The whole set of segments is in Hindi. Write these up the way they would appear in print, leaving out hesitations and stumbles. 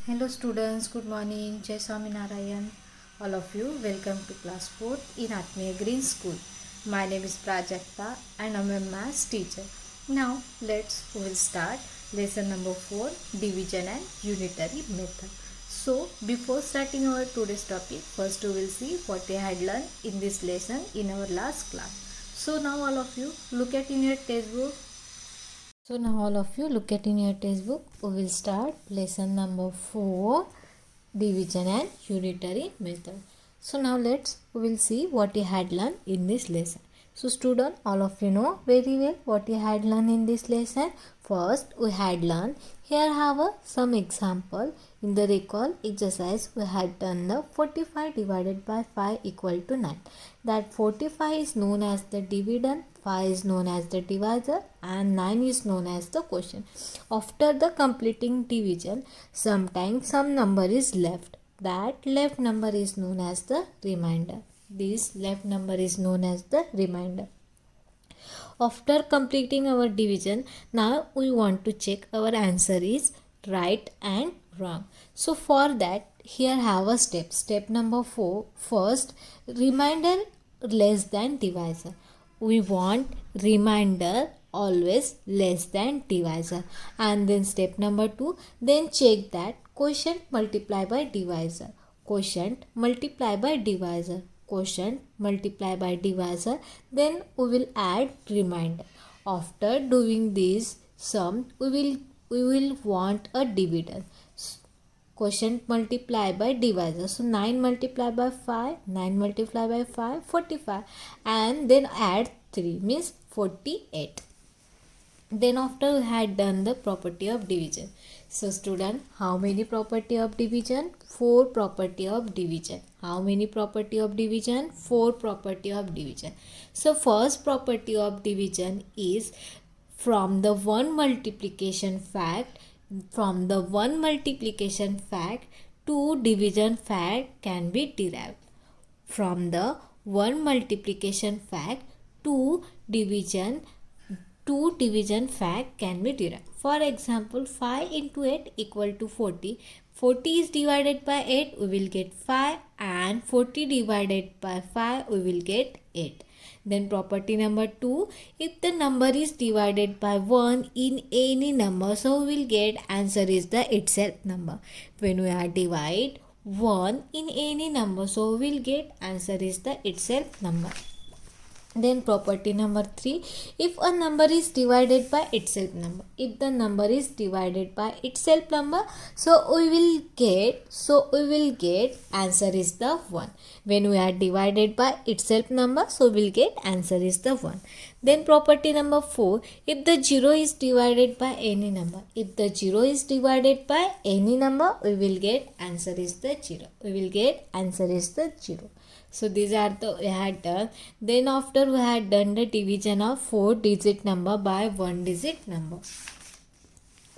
Hello students, good morning. Jai Swaminarayan. All of you, welcome to class 4th in Atmiya Green School. My name is Prajakta and I'm a maths teacher. Now we will start lesson number 4, division and unitary method. So before starting our today's topic, first we will see what we had learned in this lesson in our last class. So now all of you look at in your textbook. So now all of you look at in your textbook. We will start lesson number 4, division and unitary method. So now we will see what you had learned in this lesson. So student, all of you know very well what you had learned in this lesson. First we had learned, here have some example. In the recall exercise we had done the 45 divided by 5 equal to 9. That 45 is known as the dividend, 5 is known as the divisor and 9 is known as the quotient. After the completing division, sometimes some number is left. That left number is known as the remainder. This left number is known as the remainder. After completing our division, now we want to check our answer is right and wrong. So for that, here have a step. Step number 4. First, remainder less than divisor. We want remainder always less than divisor. And then step number 2, then check that quotient multiply by divisor. Quotient multiply by divisor. Quotient multiply by divisor. Then we will add remainder. After doing this sum, we will want a dividend. Quotient multiply by divisor. So 9 multiply by 5, 9 multiply by 5, 45, and then add 3 means 48. Then after we had done the property of division. So student, how many property of division? 4 property of division. How many property of division? 4 property of division. So first property of division is from the one multiplication fact, two division fact can be derived. From the one multiplication fact, two division fact can be derived. For example, 5 into 8 equal to 40. 40 is divided by 8, we will get 5, and 40 divided by 5, we will get 8. Then property number 2, if the number is divided by 1 in any number, so we will get answer is the itself number. When we are divide 1 in any number, so we will get answer is the itself number. Then property number 3, if a number is divided by itself number, if the number is divided by itself number, so we will get answer is the 1. When we are divided by itself number, so we will get answer is the 1. Then property number 4, if the 0 is divided by any number, if the 0 is divided by any number, we will get answer is the 0. We will get answer is the 0. So these are the we had done. Then after we had done the division of 4-digit number by 1-digit number.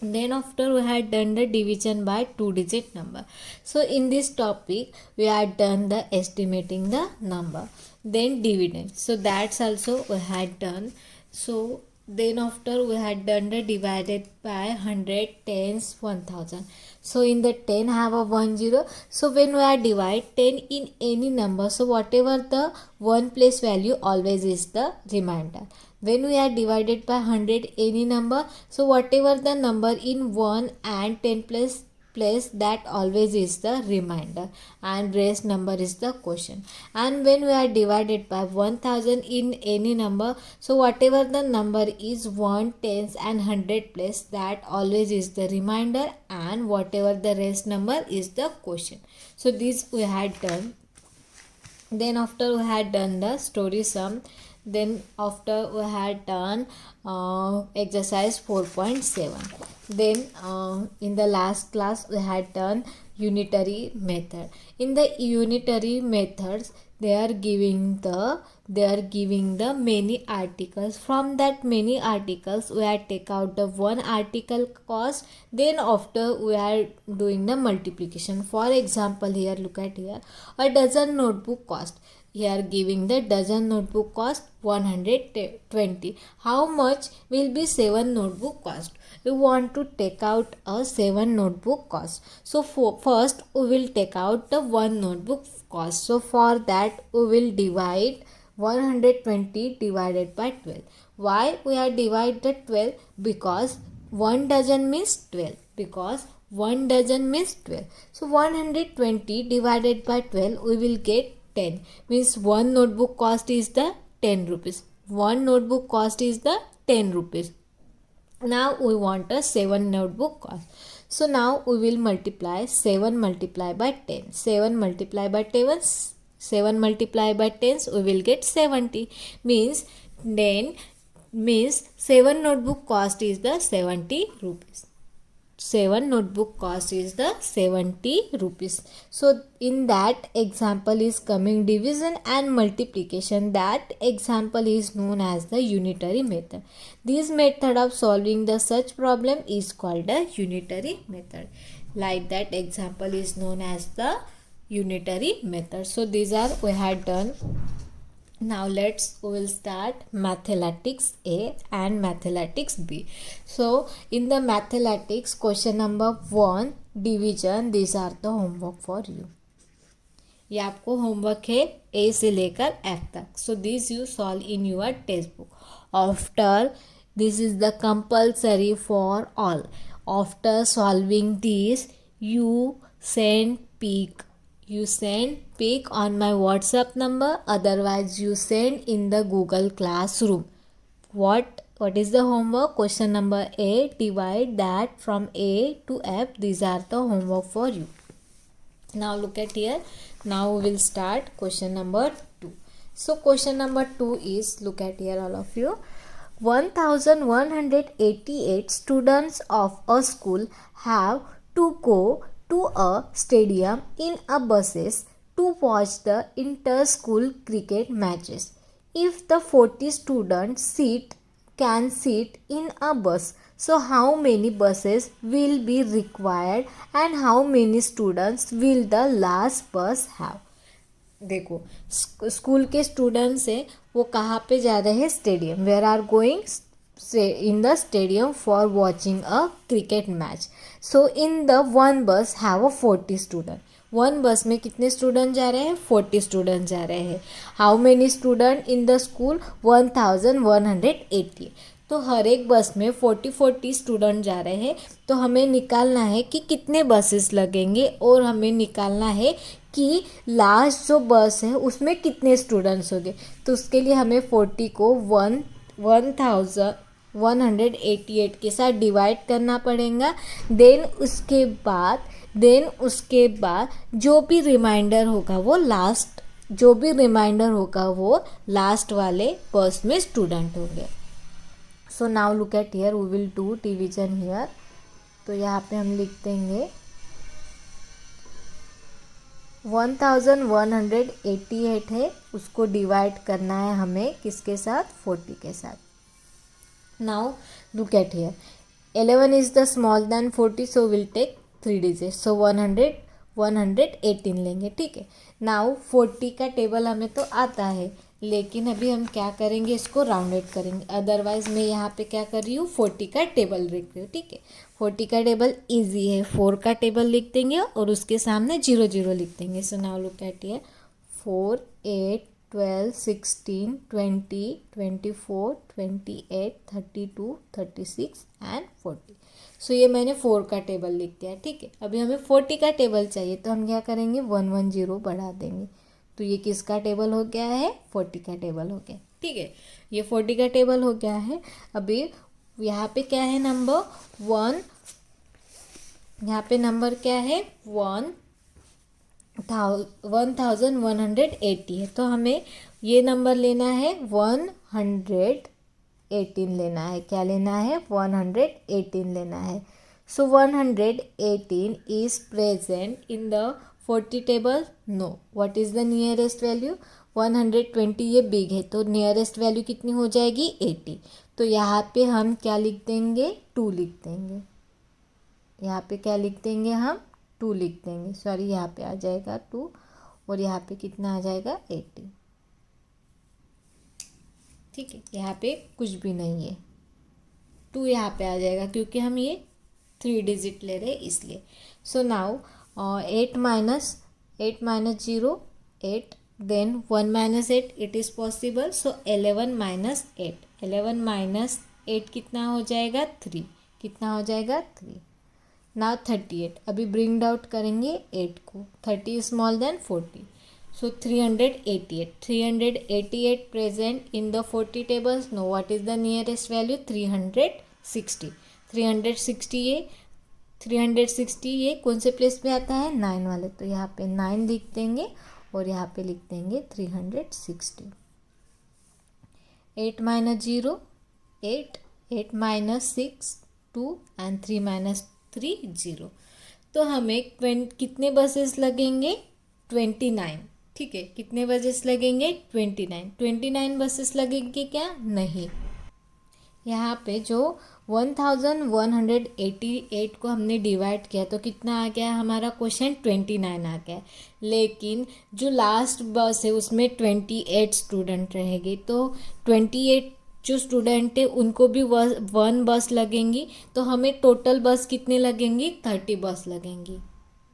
Then after we had done the division by 2-digit number. So in this topic we had done the estimating the number. Then dividend. So that's also we had done. So then after we had done the divided by 100, tens, 1000. So in the 10 have a 1 0. So when we are divide 10 in any number, so whatever the 1 place value always is the remainder. When we are divided by 100 any number, so whatever the number in 1 and 10 place that always is the remainder, and rest number is the quotient. And when we are divided by 1000 in any number, so whatever the number is 1, tens and 100 place, that always is the remainder, and whatever the rest number is the quotient. So this we had done. Then after we had done the story sum, then after we had done exercise 4.7. Then in the last class we had done unitary method. In the unitary methods, they are giving the many articles. From that many articles we had take out the one article cost. Then after we are doing the multiplication. For example, here look at here, a dozen notebook cost. Here giving the dozen notebook cost 120. How much will be 7 notebook cost? We want to take out a 7 notebook cost. So first we will take out the 1 notebook cost. So for that we will divide 120 divided by 12. Why we are divided 12? Because 1 dozen means 12. Because 1 dozen means 12. So 120 divided by 12 we will get 10. Means 1 notebook cost is the 10 rupees. 1 notebook cost is the 10 rupees. Now we want a 7 notebook cost. So now we will multiply 7 multiply by 10. 7 multiply by 10. 7 multiply by 10 we will get 70. Means 7 notebook cost is the 70 rupees. 7 notebook cost is the 70 rupees. So in that example is coming division and multiplication. That example is known as the unitary method. This method of solving the such problem is called a unitary method. Like that example is known as the unitary method. So these are we had done. Now we will start mathematics A and mathematics B. So in the mathematics question number 1 division, these are the homework for you. ये आपको होमवर्क है A से लेकर F तक. So this you solve in your textbook. After this is the compulsory for all. After solving this, you send pic on my WhatsApp number, otherwise you send in the Google Classroom. What is the homework? Question number A, divide that from A to F. These are the homework for you. Now look at here. Now we will start question number 2. So question number 2 is, look at here all of you. 1188 students of a school have to go to a stadium in a buses to watch the inter-school cricket matches. If the 40 students can sit in a bus, so how many buses will be required and how many students will the last bus have? देखो स्कूल के स्टूडेंट्स हैं वो कहाँ पे जा रहे हैं? Stadium. Where are going in the stadium for watching a cricket match. So in the one bus have a 40 student. One बस में कितने स्टूडेंट जा रहे हैं? 40 स्टूडेंट जा रहे हैं. How many student in the school? 1180. तो हर एक बस में 40 स्टूडेंट जा रहे हैं. तो हमें निकालना है कि कितने बसेस लगेंगे और हमें निकालना है कि लास्ट जो बस है उसमें कितने स्टूडेंट्स होंगे. तो उसके लिए हमें 40 को 1188 के साथ डिवाइड करना पड़ेगा. देन उसके बाद जो भी रिमाइंडर होगा वो लास्ट वाले बस में स्टूडेंट होंगे. So now look at here, we will do division here. तो यहाँ पे हम लिख देंगे 1188 है, उसको डिवाइड करना है हमें किसके साथ? 40 के साथ. Now look at here, 11 is the small than 40, so will take 3 digit. सो 118 लेंगे. ठीक है. नाउ 40 का टेबल हमें तो आता है, लेकिन अभी हम क्या करेंगे? इसको राउंडेड करेंगे. अदरवाइज मैं यहाँ पे क्या कर रही हूँ? 40 का टेबल लिख रही हूँ. ठीक है. 40 का टेबल इजी है. 4 का टेबल लिख देंगे और उसके सामने 0 लिख देंगे. सो now look at here, 4 8 12 16 20 24 28 32 36 and 40. सो ये मैंने 4 का टेबल लिख दिया. ठीक है. अभी हमें 40 का टेबल चाहिए, तो हम क्या करेंगे? 110 बढ़ा देंगे. तो ये किसका टेबल हो गया है? 40 का टेबल हो गया. ठीक है. ये 40 का टेबल हो गया है. अभी यहाँ पे क्या है? नंबर 1. यहाँ पे नंबर क्या है? 1180 है. तो हमें ये नंबर लेना है 118 लेना है. क्या लेना है? 118 लेना है. So 118 is present in the 40 table? No. What is the nearest value? 120. ये बिग है तो नियरेस्ट वैल्यू कितनी हो जाएगी? 80. तो यहाँ पे हम क्या लिख देंगे? 2 लिख देंगे. यहाँ पे क्या लिख देंगे? हम 2 लिख देंगे. सॉरी, यहाँ पे आ जाएगा 2 और यहाँ पे कितना आ जाएगा? 80. ठीक है, यहाँ पे कुछ भी नहीं है, 2 यहाँ पे आ जाएगा क्योंकि हम ये 3 डिजिट ले रहे हैं इसलिए। So now 8 minus 0 8, then 1 minus 8 it is possible, so 11 minus 8, 11 minus 8 कितना हो जाएगा 3, कितना हो जाएगा 3। नाउ 38, अभी ब्रिंग आउट करेंगे 8 को, 30 small than 40, so 388 present in the 40 tables. Now what is the nearest value? 360 ये कौन से प्लेस पे आता है? 9 वाले, तो यहाँ पे 9 लिख देंगे और यहाँ पे लिख देंगे 360। 8 माइनस 0 8, 8 माइनस 6 2 एंड 3 माइनस 3 0। तो हमें कितने बसेस लगेंगे? 29, ठीक है, कितने बसेस लगेंगे? 29 बसेस लगेंगे क्या? नहीं। यहाँ पे जो 1188 को हमने डिवाइड किया तो कितना आ गया हमारा क्वेश्चन? 29 आ गया। लेकिन जो लास्ट बस है उसमें 28 स्टूडेंट रहेंगे, तो 28 जो स्टूडेंट है उनको भी 1 बस लगेंगी, तो हमें टोटल बस कितने लगेंगी? 30 बस लगेंगी।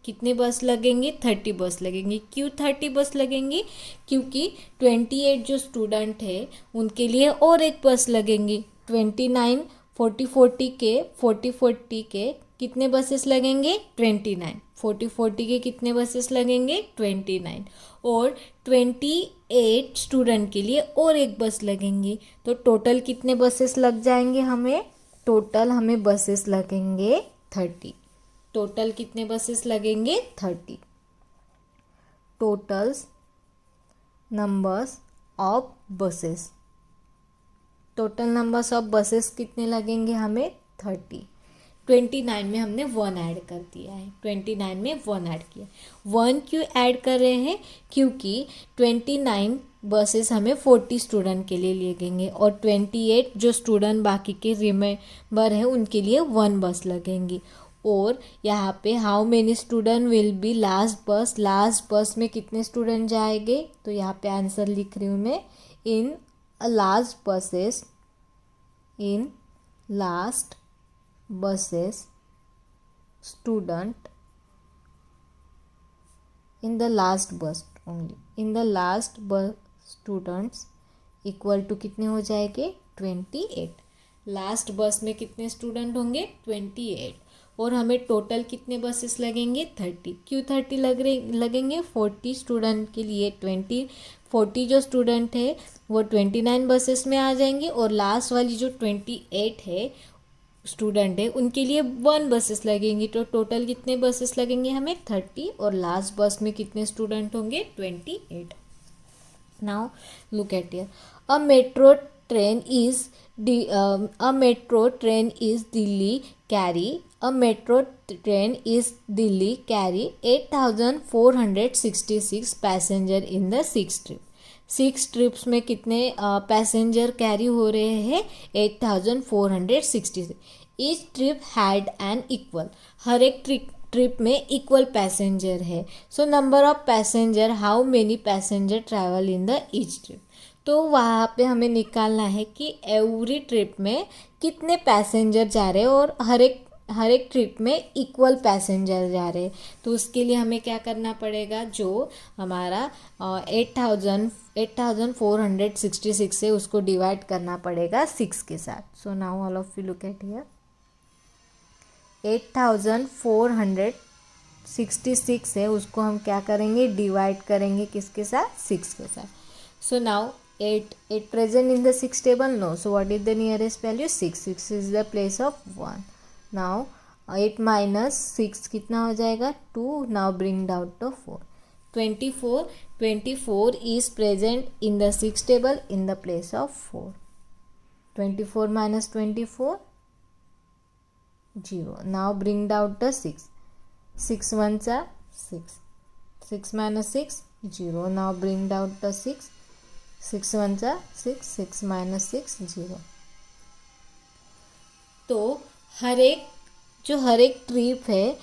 कितने बस लगेंगे? 30 बस लगेंगी। क्यों 30 बस लगेंगी? क्योंकि 28 जो स्टूडेंट है उनके लिए और एक बस लगेंगी। 29 40 के कितने बसेस लगेंगे? 29। 40 के कितने बसेस लगेंगे? 29। और 28 स्टूडेंट के लिए और एक बस लगेंगी, तो टोटल कितने बसेस लग जाएंगे हमें? टोटल हमें बसेस लगेंगे 30। टोटल कितने बसेस लगेंगे? 30। Totals numbers of buses, total numbers of buses कितने लगेंगे हमें? 30। 29 में हमने 1 ऐड कर दिया है, 29 में 1 ऐड किया। 1 क्यों ऐड कर रहे हैं? क्योंकि 29 बसेस हमें 40 स्टूडेंट के लिए लगेंगे और 28 जो स्टूडेंट बाकी के रिमेंबर हैं उनके लिए 1 बस लगेंगी। और यहाँ पे how many student will be last बस में कितने स्टूडेंट जाएंगे? तो यहाँ पे आंसर लिख रही हूँ मैं, in last buses student in the last बस ओनली, इन द लास्ट बस स्टूडेंट्स इक्वल टू कितने हो जाएंगे? 28। लास्ट बस में कितने स्टूडेंट होंगे? 28। और हमें टोटल कितने बसेस लगेंगे? 30। क्यों 30 लगेंगे? 40 स्टूडेंट के लिए 40 जो स्टूडेंट है वो 29 बसेस में आ जाएंगे और लास्ट वाली जो 28 है स्टूडेंट है उनके लिए 1 बसेस लगेंगी, तो टोटल कितने बसेस लगेंगे हमें? 30। और लास्ट बस में कितने स्टूडेंट होंगे? 28। Now look at here, a metro train is Delhi carry 8,466 passenger in the 6 trip. 6 trips में कितने पैसेंजर कैरी हो रहे हैं? 8,466। Each trip had an equal, हर एक ट्रिप में इक्वल पैसेंजर है। So number of passenger, how many passenger travel in the each trip. तो वहाँ पे हमें निकालना है कि एवरी ट्रिप में कितने पैसेंजर जा रहे हैं और हर एक ट्रिप में इक्वल पैसेंजर जा रहे हैं। तो उसके लिए हमें क्या करना पड़ेगा? जो हमारा 8,466 है उसको डिवाइड करना पड़ेगा 6 के साथ। सो now all of you look at here, 8,466 है उसको हम क्या करेंगे? डिवाइड करेंगे किसके साथ? 6 के साथ। सो now 8 present in the 6 table? No. So what is the nearest value? 6. 6 is the place of 1. Now 8 minus 6 कितना हो जाएगा? 2. Now bring down to 4. 24 is present in the 6 table in the place of 4. 24 minus 24 0. Now bring down to 6. 6 ones are 6. 6 minus 6 0. Now bring down to 6. 6 ones are 6. 6 minus 6 0. तो हर एक ट्रिप है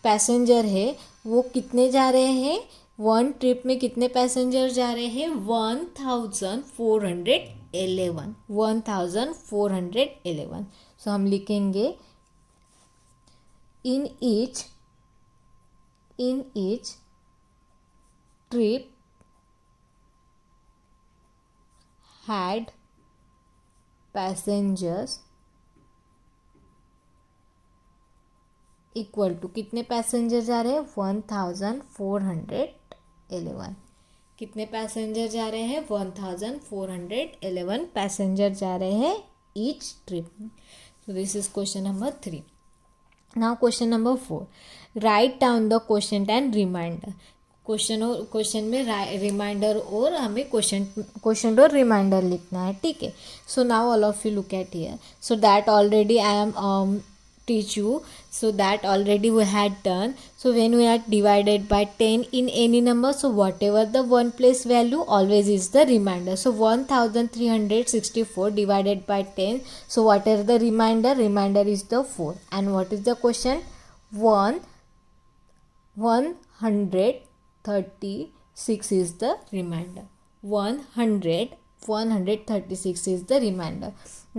पैसेंजर है वो कितने जा रहे हैं? 1 ट्रिप में कितने पैसेंजर जा रहे हैं? 1,466 11, 1411. सो हम लिखेंगे in each trip had passengers equal to, कितने पैसेंजर जा रहे हैं 1411. कितने पैसेंजर जा रहे हैं 1411 पैसेंजर जा रहे हैं each trip. So this is question number 3. Now question number 4. Right down the question and remainder. Question में रिमाइंडर और हमें क्वेश्चन और रिमाइंडर लिखना है. ठीक है. So now all of you look at here. So that already I am teach you, so that already we had done. So when we are divided by 10 in any number, so whatever the one place value always is the remainder. So 1364 divided by 10, so what is the remainder is the 4. And what is the question? 136 is the remainder. 136 is the remainder.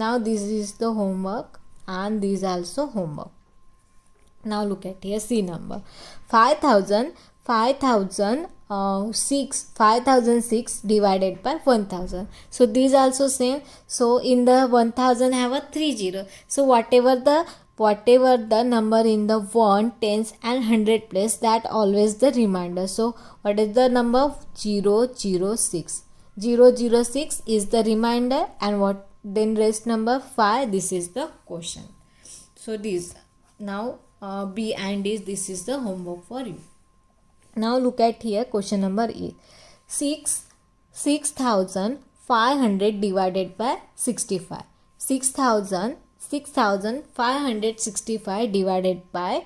Now this is the homework and these also homework. Now look at here, C number 5006 divided by 1000. So these also same. So in the 1000 have a 3 0. So whatever the number in the 1, tens and 100 place, that always the remainder. So what is the number? 006. 006 is the remainder. And what then rest number 5, this is the question. So this now B and D, this is the homework for you. Now look at here, question number 8. 6500 divided by 65. 6565 divided by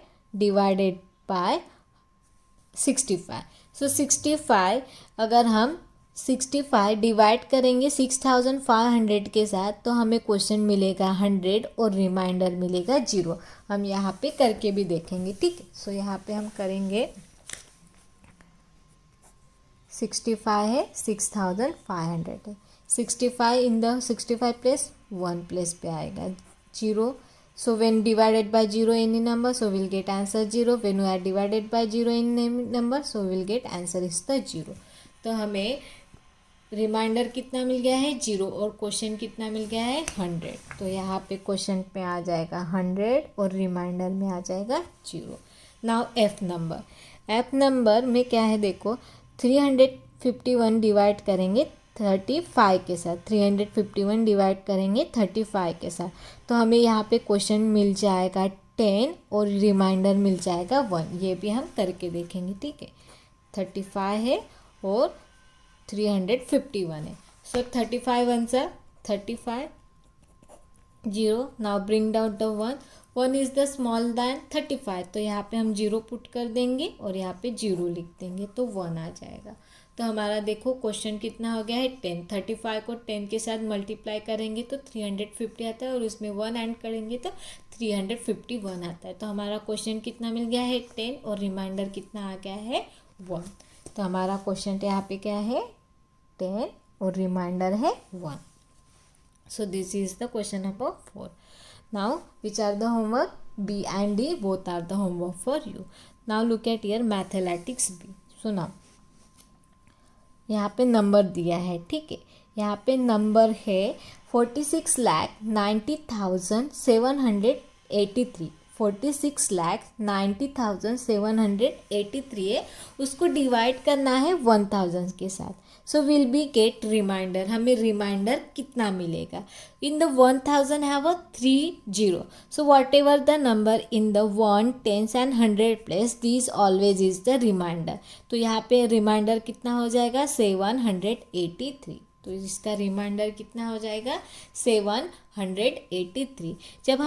65. So 65 अगर हम 65 डिवाइड करेंगे 6500 के साथ, तो हमें क्वेश्चन मिलेगा 100 और रिमाइंडर मिलेगा 0. हम यहाँ पे करके भी देखेंगे. ठीक है. सो यहाँ पे हम करेंगे 65 है, 6500 है. 65 इन द 65 प्लेस 1 प्लेस पे आएगा 0. So when divided by 0 any number, so we'll get answer 0. When we are divided by 0 any number, so we'll get answer is the 0. तो हमें रिमाइंडर कितना मिल गया है 0 और क्वेश्चन कितना मिल गया है 100. तो यहाँ पे क्वेश्चन पे आ जाएगा 100 और रिमाइंडर में आ जाएगा 0. नाउ एफ नंबर में क्या है देखो, 351 डिवाइड करेंगे 35 के साथ. 351 डिवाइड करेंगे 35 के साथ, तो हमें यहाँ पे क्वेश्चन मिल जाएगा 10 और रिमाइंडर मिल जाएगा 1. ये भी हम करके देखेंगे. ठीक है. 35 है और 351 है. So 35 answer 35 0. Now bring down the 1 is the small than 35, तो यहाँ पे हम 0 पुट कर देंगे और यहाँ पे 0 लिख देंगे तो 1 आ जाएगा. तो हमारा देखो क्वेश्चन कितना हो गया है 10. 35 को 10 के साथ मल्टीप्लाई करेंगे तो 350 आता है और उसमें 1 ऐड करेंगे तो 351 आता है. तो हमारा क्वेश्चन कितना मिल गया है 10 और रिमाइंडर कितना आ गया है 1. तो हमारा क्वेश्चन यहाँ पे क्या है 10 और रिमाइंडर है 1. So this is the question number 4. Now which are the homework? B and D both are the homework for you. Now look at your mathematics B. सुना, यहाँ पे नंबर दिया है. ठीक है. यहाँ पे नंबर है 46,90,783. 46,90,783 है, उसको डिवाइड करना है 1000 के साथ. So will be get remainder. हमें रिमाइंडर कितना मिलेगा? In the 1000 have a 3 0. So whatever the number in the 1, 10 and 100 place, this always is the remainder. तो यहाँ पे रिमाइंडर कितना हो जाएगा 783. तो इसका रिमाइंडर कितना हो जाएगा 783. जब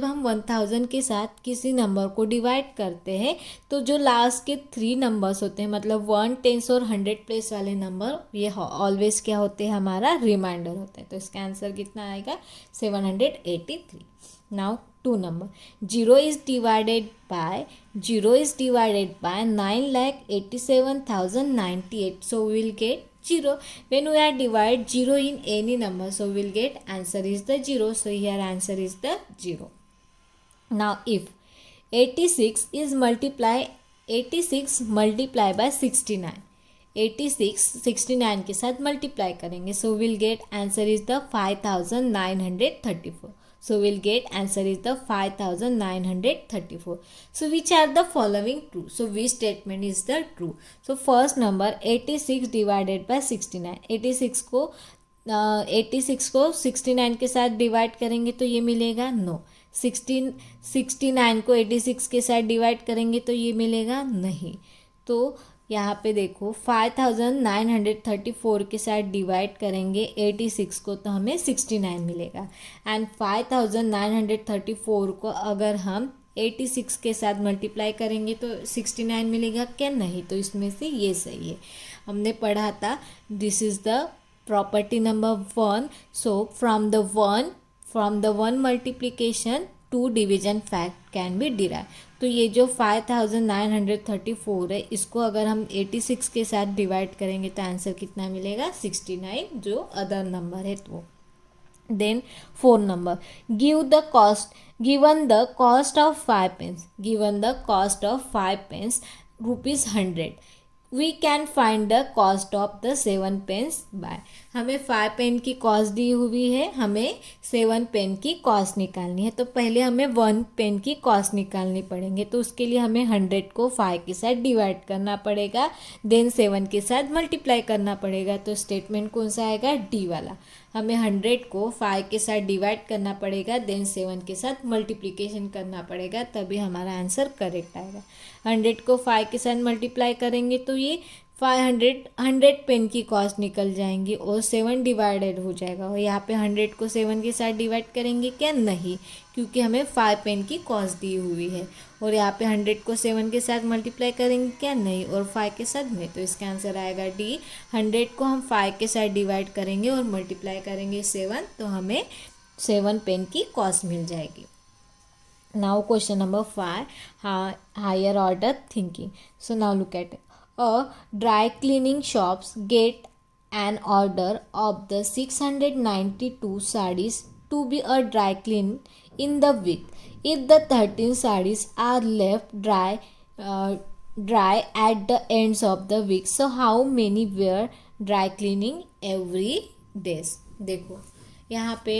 हम 1000 के साथ किसी नंबर को डिवाइड करते हैं तो जो लास्ट के 3 नंबर्स होते हैं, मतलब 1, 10 और 100 प्लेस वाले नंबर, ये ऑलवेज क्या होते हैं हमारा रिमाइंडर होता है. तो इसका आंसर कितना आएगा 783. Now 2 number. 0 is divided by 9,87,098. So we will get 0. When we are divide 0 in any number, so we'll get answer is the 0. So here answer is the 0. Now if 86 multiply by 69, 86 69 के साथ मल्टीप्लाई करेंगे, so will get answer is the 5934. So we'll get answer is the 5934. So which are the following true? So which statement is the true? So first number 86 divided by 69. 86 को 69 के साथ डिवाइड करेंगे तो ये मिलेगा नो. 69 को 86 के साथ डिवाइड करेंगे तो ये मिलेगा नहीं. तो यहाँ पे देखो 5934 के साथ डिवाइड करेंगे 86 को तो हमें 69 मिलेगा. एंड 5934 को अगर हम 86 के साथ मल्टीप्लाई करेंगे तो 69 मिलेगा क्या? नहीं. तो इसमें से ये सही है. हमने पढ़ा था this is the property number 1. So from the one multiplication 2 division fact can be derive. तो ये जो 5934 है इसको अगर हम 86 के साथ डिवाइड करेंगे तो आंसर कितना मिलेगा? 69 जो अदर नंबर है. तो then 4 number given the cost of 5 pence ₹100. We can find the cost of the 7 pence by. हमें 5 पेन की कॉस्ट दी हुई है, हमें 7 पेन की कॉस्ट निकालनी है. तो पहले हमें 1 पेन की कॉस्ट निकालनी पड़ेंगे. तो उसके लिए हमें 100 को 5 के साथ डिवाइड करना पड़ेगा, देन 7 के साथ मल्टीप्लाई करना पड़ेगा. तो स्टेटमेंट कौन सा आएगा? डी वाला. हमें 100 को 5 के साथ डिवाइड करना पड़ेगा, देन 7 के साथ मल्टीप्लिकेशन करना पड़ेगा, तभी हमारा आंसर करेक्ट आएगा. 100 को 5 के साथ मल्टीप्लाई करेंगे तो ये 100 पेन की कॉस्ट निकल जाएंगी और 7 डिवाइडेड हो जाएगा. और यहाँ पे 100 को 7 के साथ डिवाइड करेंगे क्या? नहीं, क्योंकि हमें 5 पेन की कॉस्ट दी हुई है. और यहाँ पे 100 को 7 के साथ मल्टीप्लाई करेंगे क्या? नहीं. और 5 के साथ नहीं. तो इसका आंसर आएगा डी. 100 को हम 5 के साथ डिवाइड करेंगे और मल्टीप्लाई करेंगे 7, तो हमें 7 पेन की कॉस्ट मिल जाएगी. Now question number 5, higher order thinking. So now look at it. A dry cleaning shops get an order of the 692 sarees to be a dry clean in the week. If the 13 sarees are left dry at the ends of the week, so how many were dry cleaning every days? देखो यहाँ पे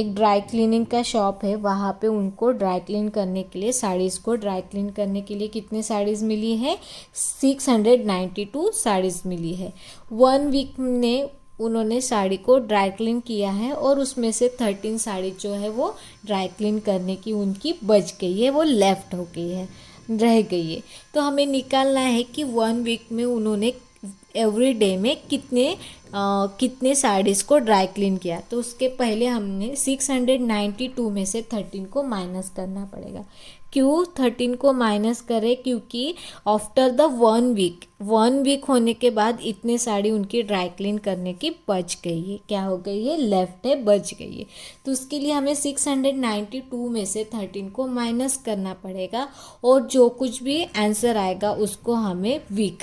एक ड्राई क्लीनिंग का शॉप है, वहाँ पे उनको ड्राई क्लीन करने के लिए साड़ीज़ को ड्राई क्लीन करने के लिए कितने साड़ीज़ मिली है? 692 साड़ीज़ मिली है. 1 वीक में उन्होंने साड़ी को ड्राई क्लीन किया है और उसमें से 13 साड़ी जो है वो ड्राई क्लीन करने की उनकी बच गई है, वो लेफ़्ट हो गई है, रह गई है. तो हमें निकालना है कि 1 वीक में उन्होंने एवरी डे में कितने साड़ीज़ को ड्राई क्लीन किया. तो उसके पहले हमने 692 में से 13 को माइनस करना पड़ेगा. क्यों 13 को माइनस करें? क्योंकि आफ्टर द 1 वीक होने के बाद इतने साड़ी उनकी ड्राई क्लीन करने की बच गई है. क्या हो गई है? लेफ्ट है, बच गई है. तो उसके लिए हमें 692 में से 13 को माइनस करना पड़ेगा और जो कुछ भी आंसर आएगा उसको हमें 1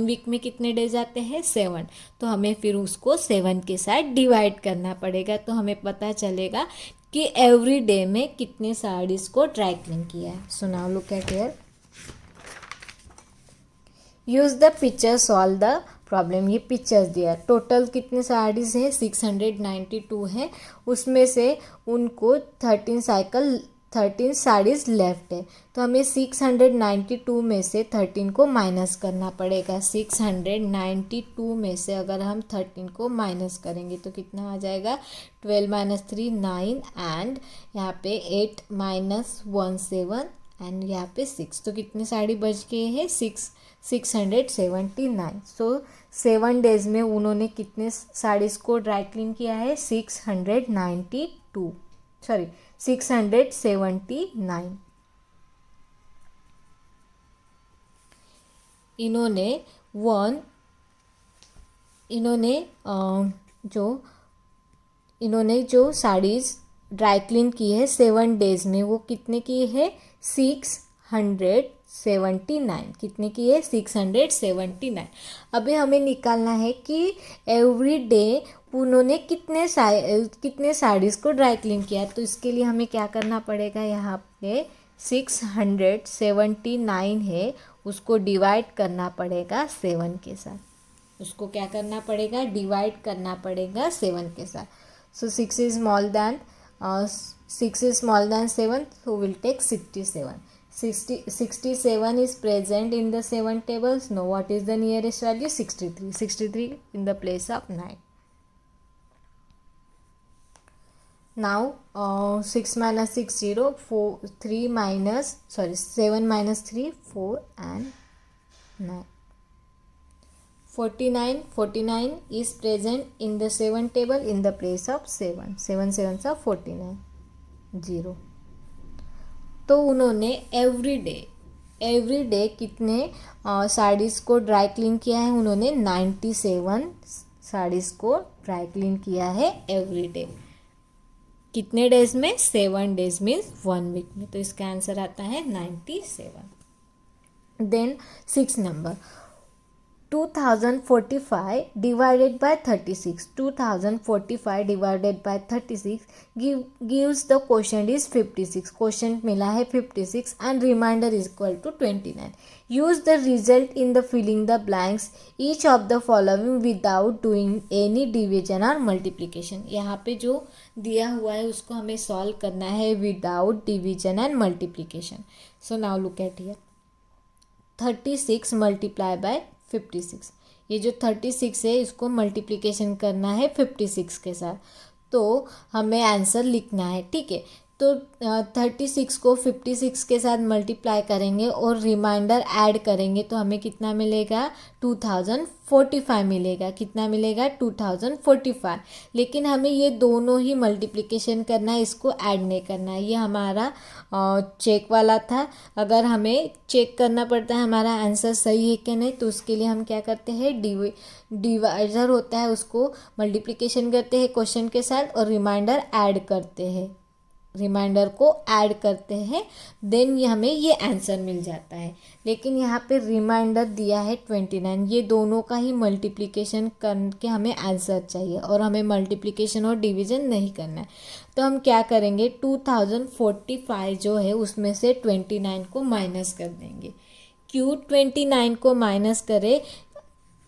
वीक में कितने डेज आते हैं? 7. तो हमें फिर उसको 7 के साथ डिवाइड करना पड़ेगा. तो हमें पता चलेगा कि एवरी डे में कितने साड़ीज़ को ड्राई क्लीन किया है. So now look at here. Use the picture solve the problem. ये पिक्चर्स दिया. टोटल कितने साड़ीज़ है? 692 है. उसमें से उनको 13 साड़ीज़ लेफ्ट है. तो हमें 692 में से 13 को माइनस करना पड़ेगा. 692 में से अगर हम 13 को माइनस करेंगे तो कितना आ जाएगा? 12 - 3 9 एंड यहाँ पे 8 - 1 7 एंड यहाँ पे 6. तो कितनी साड़ी बच गए हैं? 679. सो 7 डेज में उन्होंने कितने साड़ीज़ को ड्राई क्लीन किया है? 679. इन्होंने जो साड़ीज़ ड्राई क्लीन की है 7 डेज में वो कितने की है? 679 679 कितने की है 679। अभी हमें निकालना है कि एवरी डे उन्होंने कितने साड़ीज़ को ड्राई क्लीन किया। तो इसके लिए हमें क्या करना पड़ेगा, यहाँ पे 679 है, उसको डिवाइड करना पड़ेगा 7 के साथ। उसको क्या करना पड़ेगा, डिवाइड करना पड़ेगा 7 के साथ। सो 6 is small than 7, so we'll take 67. 67 is present in the 7 tables. Now what is the nearest value? 63. 63 in the place of 9. Now 6 minus 6 0, 7 minus 3 4 and 9. 49 is present in the 7 table in the place of 7. 7 sevens are 49. 0. तो उन्होंने एवरी डे कितने साड़ीज़ को ड्राई क्लीन किया है, उन्होंने 97 साड़ीज़ को ड्राई क्लीन किया है एवरी डे। कितने डेज में, 7 डेज मीन्स 1 वीक में। तो इसका आंसर आता है 97। Then 6 number 2045 divided by 36. 2045 divided by 36 gives the quotient is 56. Quotient मिला है 56 and remainder is equal to 29. Use the result in the filling the blanks each of the following without doing any division or multiplication. यहाँ पे जो दिया हुआ है उसको हमें सॉल्व करना है without division and multiplication. So now look at here. 36 multiply by 56, ये जो 36 है इसको मल्टीप्लिकेशन करना है 56 के साथ, तो हमें आंसर लिखना है। ठीक है, तो 36 को 56 के साथ मल्टीप्लाई करेंगे और रिमाइंडर ऐड करेंगे तो हमें कितना मिलेगा, 2045 मिलेगा। कितना मिलेगा, 2045। लेकिन हमें ये दोनों ही मल्टीप्लिकेशन करना है, इसको ऐड नहीं करना है। ये हमारा चेक वाला था। अगर हमें चेक करना पड़ता है हमारा आंसर सही है कि नहीं, तो उसके लिए हम क्या करते हैं, डिवाइजर होता है उसको मल्टीप्लिकेशन करते हैं क्वेश्चन के साथ और रिमाइंडर ऐड करते हैं, रिमाइंडर को ऐड करते हैं, देन ये हमें ये आंसर मिल जाता है। लेकिन यहाँ पे रिमाइंडर दिया है 29, ये दोनों का ही मल्टीप्लिकेशन करके हमें आंसर चाहिए और हमें मल्टीप्लिकेशन और डिवीज़न नहीं करना है। तो हम क्या करेंगे, 2045 जो है उसमें से 29 को माइनस कर देंगे। क्यों 29 को माइनस करें,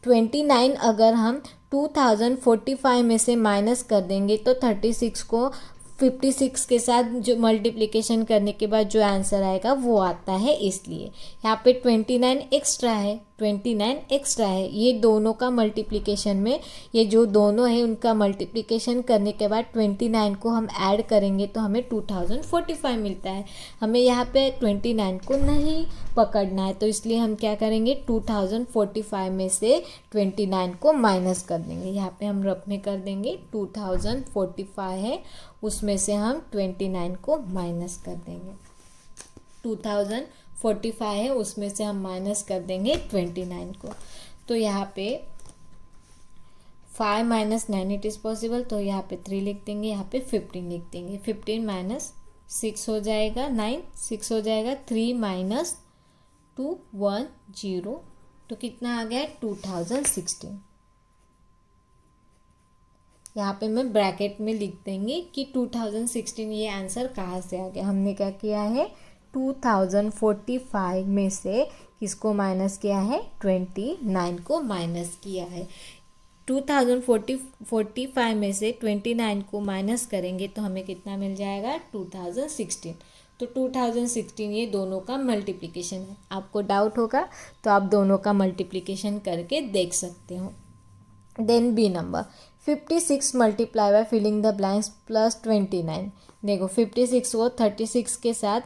29 अगर हम 2045 में से माइनस कर देंगे तो 36 को 56 के साथ जो मल्टीप्लिकेशन करने के बाद जो आंसर आएगा वो आता है। इसलिए यहाँ पे 29 एक्स्ट्रा है, 29 एक्स्ट्रा है। ये दोनों का मल्टीप्लिकेशन में, ये जो दोनों है उनका मल्टीप्लिकेशन करने के बाद 29 को हम ऐड करेंगे तो हमें 2045 मिलता है। हमें यहाँ पे 29 को नहीं पकड़ना है, तो इसलिए हम क्या करेंगे, 2045 में से 29 को माइनस कर देंगे। यहाँ पे हम रफ में कर देंगे 2045 है, उसमें से हम 29 को माइनस कर देंगे। 2045 है, उसमें से हम माइनस कर देंगे 29 को। तो यहाँ पे 5 - 9 इट इज़ पॉसिबल, तो यहाँ पे 3 लिख देंगे, यहाँ पे 15 लिख देंगे। 15 - 6 हो जाएगा 9, 6 हो जाएगा 3 - 2 1 0, तो कितना आ गया 2016। यहाँ पे मैं ब्रैकेट में लिख देंगे कि 2016 ये आंसर कहाँ से आ गया। हमने क्या किया है, 2045 में से किसको माइनस किया है, 29 को माइनस किया है। 2045 में से 29 को माइनस करेंगे तो हमें कितना मिल जाएगा, 2016। तो 2016 ये दोनों का मल्टीप्लिकेशन है। आपको डाउट होगा तो आप दोनों का मल्टीप्लिकेशन करके देख सकते हो। Then B number 56 multiply by filling the blanks plus 29। देखो 56 को 36 के साथ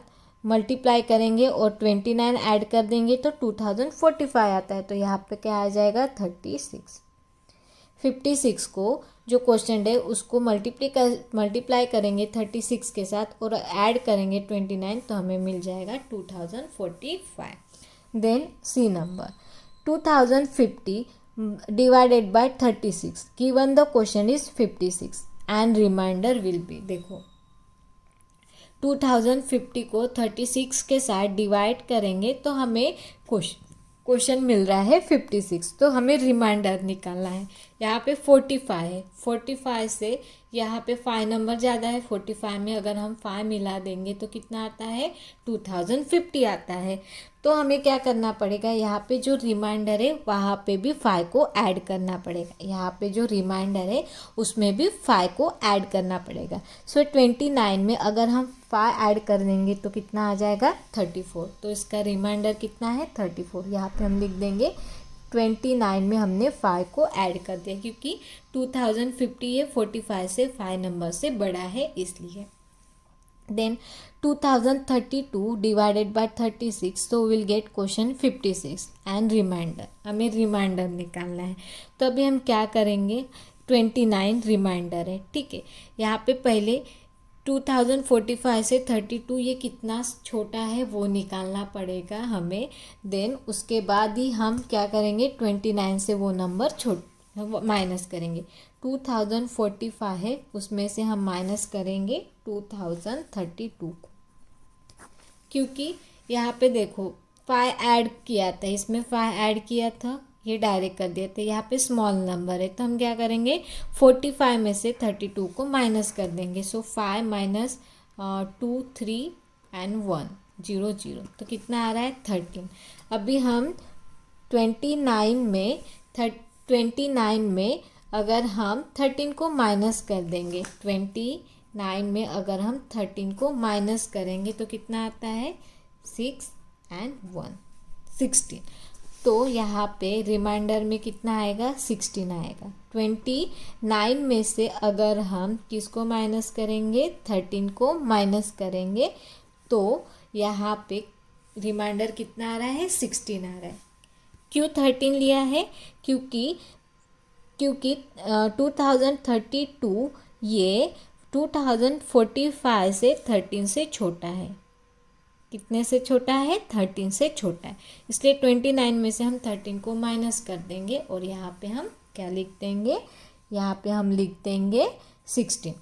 मल्टीप्लाई करेंगे और 29 ऐड कर देंगे तो 2045 आता है। तो यहाँ पे क्या आ जाएगा, 36। 56 को जो क्वेश्चन है उसको मल्टीप्लाई करेंगे 36 के साथ और ऐड करेंगे 29, तो हमें मिल जाएगा 2045। Then C number 2050 divided by 36, given the question is 56 and remainder will be, देखो 2050 को 36 के साथ डिवाइड करेंगे तो हमें क्वेश्चन मिल रहा है 56। तो हमें रिमाइंडर निकालना है। यहाँ पे 45 है, 45 से यहाँ पे 5 नंबर ज़्यादा है, 45 में अगर हम 5 मिला देंगे तो कितना आता है, 2050 आता है। तो हमें क्या करना पड़ेगा, यहाँ पे जो रिमाइंडर है वहाँ पे भी 5 को ऐड करना पड़ेगा। यहाँ पे जो रिमाइंडर है उसमें भी 5 को ऐड करना पड़ेगा। सो 29 में अगर हम 5 ऐड कर देंगे तो कितना आ जाएगा, 34। तो इसका रिमाइंडर कितना है, 34। यहाँ पे हम लिख देंगे 29 में हमने 5 को ऐड कर दिया, क्योंकि 2050 ये 45 से 5 नंबर से बड़ा है इसलिए। देन 2032 डिवाइडेड बाय 36, तो will get question 56 and remainder. हमें रिमाइंडर निकालना है। तो अभी हम क्या करेंगे, 29 रिमाइंडर है, ठीक है। यहाँ पे पहले 2045 से 32 ये कितना छोटा है वो निकालना पड़ेगा हमें। देन उसके बाद ही हम क्या करेंगे, 29 से वो नंबर माइनस करेंगे। 2045 है, उसमें से हम माइनस करेंगे 2032 को, क्योंकि यहाँ पे देखो 5 ऐड किया था, इसमें 5 ऐड किया था, ये डायरेक्ट कर दिया था। यहाँ पे स्मॉल नंबर है तो हम क्या करेंगे, 45 में से 32 को माइनस कर देंगे। सो 5 माइनस 2 3 एंड 1 0 0, तो कितना आ रहा है, 13। अभी हम 29 में अगर हम 13 को माइनस कर देंगे, 29 में अगर हम 13 को माइनस करेंगे तो कितना आता है, 6 एंड 1 16। तो यहाँ पे रिमाइंडर में कितना आएगा, 16 आएगा। 29 में से अगर हम किसको माइनस करेंगे, 13 को माइनस करेंगे तो यहाँ पे रिमाइंडर कितना आ रहा है, 16 आ रहा है। क्यों 13 लिया है, क्योंकि 2032 ये 2045 से 13 से छोटा है। कितने से छोटा है, 13 से छोटा है, इसलिए 29 में से हम 13 को माइनस कर देंगे और यहाँ पे हम क्या लिख देंगे, यहाँ पे हम लिख देंगे 16।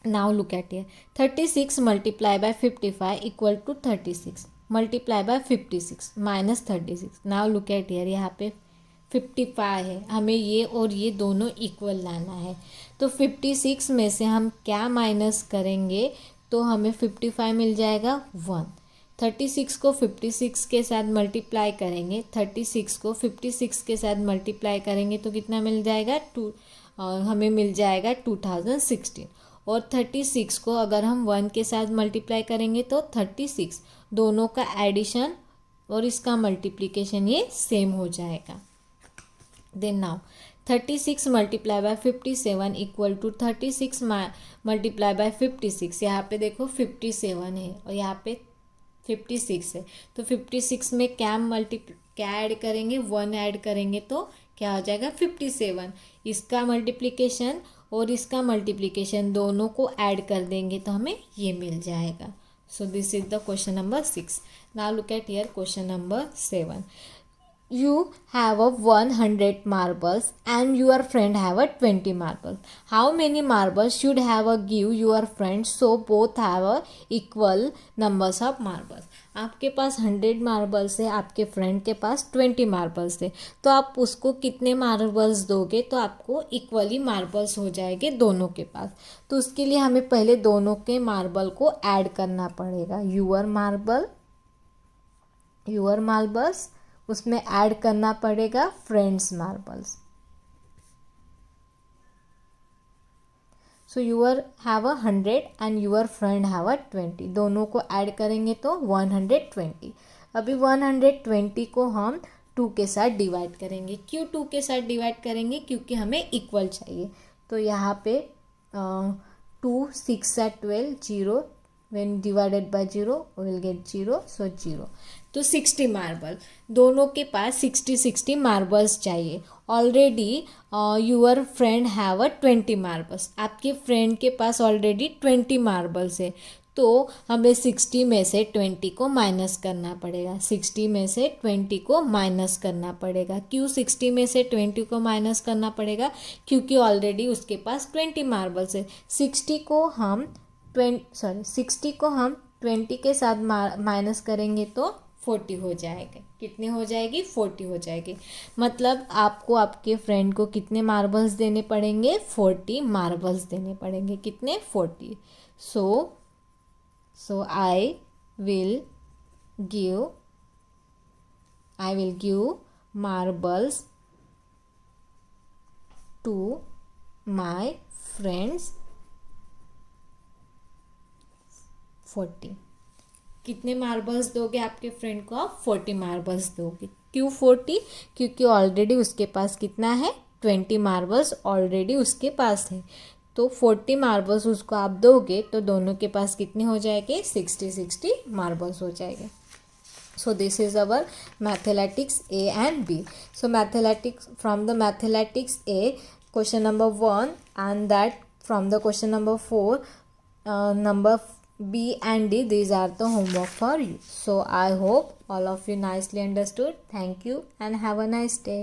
Now look at here, 36 multiply by 55 equal to 36 multiply by 56 minus 36। Now look at here, यहाँ पे 55 है, हमें ये और ये दोनों इक्वल लाना है। तो 56 में से हम क्या माइनस करेंगे, तो हमें 55 मिल जाएगा 1। 36 को 56 के साथ मल्टीप्लाई करेंगे, 36 को 56 के साथ मल्टीप्लाई करेंगे तो कितना मिल जाएगा, हमें मिल जाएगा 2016। और 36 को अगर हम 1 के साथ मल्टीप्लाई करेंगे तो 36, दोनों का एडिशन और इसका मल्टीप्लिकेशन ये सेम हो जाएगा। Then now 36 multiply by 57 equal to 36 multiply by 56। यहाँ पे देखो 57 है और यहाँ पे 56 है, तो 56 में क्या ऐड करेंगे, 1 ऐड करेंगे तो क्या हो जाएगा, 57। इसका मल्टीप्लिकेशन और इसका मल्टीप्लिकेशन दोनों को ऐड कर देंगे तो हमें ये मिल जाएगा। सो this is the question number 6। Now look at here question number 7। You have a 100 marbles and your friend have a 20 marbles. How many marbles should have a give your friend so both have a equal numbers of marbles? आपके पास 100 मार्बल्स है, आपके फ्रेंड के पास 20 मार्बल्स है, तो आप उसको कितने मार्बल्स दोगे तो आपको इक्वली मार्बल्स हो जाएंगे दोनों के पास। तो उसके लिए हमें पहले दोनों के मार्बल को ऐड करना पड़ेगा। योर मार्बल्स उसमें ऐड करना पड़ेगा friends marbles. So your have 100 and your friend have 20, दोनों को ऐड करेंगे तो 120। अभी 120 को हम 2 के साथ डिवाइड करेंगे। क्यों 2 के साथ डिवाइड करेंगे, क्योंकि हमें इक्वल चाहिए। तो यहाँ पे 2 6 12 0, when divided by 0 we will get 0, so 0। तो 60 मार्बल, दोनों के पास 60 मार्बल्स चाहिए। Already your friend have 20 marbles, आपके फ्रेंड के पास ऑलरेडी 20 मार्बल्स है, तो हमें 60 में से 20 को माइनस करना पड़ेगा। 60 में से 20 को माइनस करना पड़ेगा। क्यों 60 में से 20 को माइनस करना पड़ेगा, क्योंकि ऑलरेडी उसके पास 20 मार्बल्स है। 60 को हम 60 को हम 20 के साथ माइनस करेंगे तो 40 हो जाएगा। कितने हो जाएगी? 40 हो जाएगी। मतलब आपको आपके फ्रेंड को कितने मार्बल्स देने पड़ेंगे? 40 मार्बल्स देने पड़ेंगे। कितने? 40। So I will give marbles to my friends 40। कितने मार्बल्स दोगे आपके फ्रेंड को? आप 40 मार्बल्स दोगे। क्यों 40? क्योंकि ऑलरेडी उसके पास कितना है? 20 मार्बल्स ऑलरेडी उसके पास है। तो 40 मार्बल्स उसको आप दोगे तो दोनों के पास कितने हो जाएंगे? 60 मार्बल्स हो जाएंगे। So this is our mathematics A and B. So from the mathematics A, question number 1, and that from the question number 4, number B and D, these are the homework for you. So I hope all of you nicely understood. Thank you and have a nice day.